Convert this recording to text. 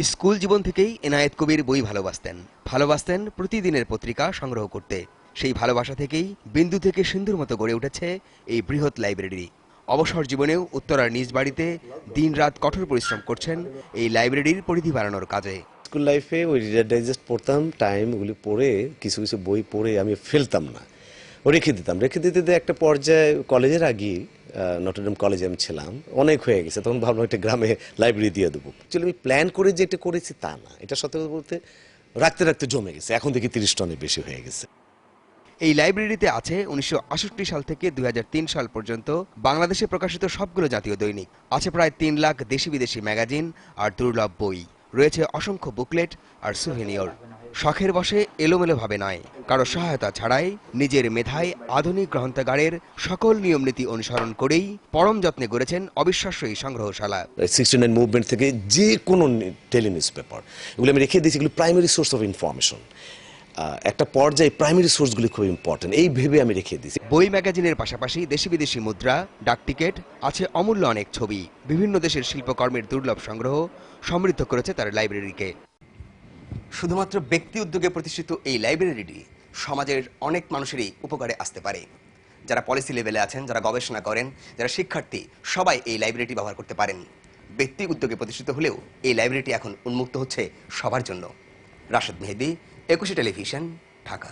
School জীবন থেকেই এনায়েত কবির বই ভালোবাসতেন প্রতিদিনের পত্রিকা সংগ্রহ করতে। সেই ভালোবাসা থেকেই বিন্দু থেকে সিন্ধুর মতো গড়ে উঠেছে এই বৃহৎ লাইব্রেরি। অবসর জীবনেও উত্তরার নিজ বাড়িতে দিনরাত কঠোর পরিশ্রম করছেন এই লাইব্রেরির পরিধি বাড়ানোর কাজে। স্কুল লাইফে ওই রিডার ডাইজেস্ট পড়তাম, টাইম ওগুলি পড়ে কিছু কিছু বই পড়ে আমি ফেলতাম না, ও রেখে দিতে একটা পর্যায়ে কলেজের আগে নটরডেম কলেজে আমি ছিলাম, অনেক হয়ে গেছে, তখন ভাবলাম একটা গ্রামে লাইব্রেরি দিয়ে দেবো। অ্যাকচুয়ালি আমি প্ল্যান করে যে এটা করেছি তা না, এটা সত্যি কথা বলতে রাখতে রাখতে জমে গেছে, এখন দেখি 30 টনের বেশি হয়ে গেছে। এই লাইব্রেরিতে আছে 1968 সাল থেকে 2003 সাল পর্যন্ত বাংলাদেশে প্রকাশিত সবগুলো জাতীয় দৈনিক, আছে প্রায় 3 লাখ দেশি বিদেশি ম্যাগাজিন আর দুর্লভ বই, রয়েছে অসংখ্য বুকলেট আর সুভেনিয়র। শখের বশে এলোমেলোভাবে নয়, কারো সহায়তা ছাড়াই নিজের মেধায় আধুনিক গ্রন্থাগারের সকল নিয়মনীতি অনুসরণ করেই পরম যত্নে গড়েছেন অবিশ্বাস্য এই সংগ্রহশালা। 69 মুভমেন্ট থেকে যে কোনো টেলি নিউজ পেপার এগুলো আমি রেখে দিয়েছি, এগুলো প্রাইমারি সোর্স অফ ইনফরমেশন। একটা পর্যায়ে প্রাইমারি সোর্সগুলি খুব ইম্পর্টেন্ট, এই ভেবে আমি রেখে দিয়েছি। বই ম্যাগাজিনের পাশাপাশি দেশি বিদেশি মুদ্রা, ডাক টিকেট, আছে অমূল্য অনেক ছবি। বিভিন্ন দেশের শিল্পকর্মের দুর্লভ সংগ্রহ সমৃদ্ধ করেছে তার লাইব্রেরিকে। শুধুমাত্র ব্যক্তি উদ্যোগে প্রতিষ্ঠিত এই লাইব্রেরিটি সমাজের অনেক মানুষেরই উপকারে আসতে পারে। যারা পলিসি লেভেলে আছেন, যারা গবেষণা করেন, যারা শিক্ষার্থী, সবাই এই লাইব্রেরিটি ব্যবহার করতে পারেন। ব্যক্তি উদ্যোগে প্রতিষ্ঠিত হলেও এই লাইব্রেরিটি এখন উন্মুক্ত হচ্ছে সবার জন্য। রাশেদ মেহেদী, 21 টেলিভিশন, ঢাকা।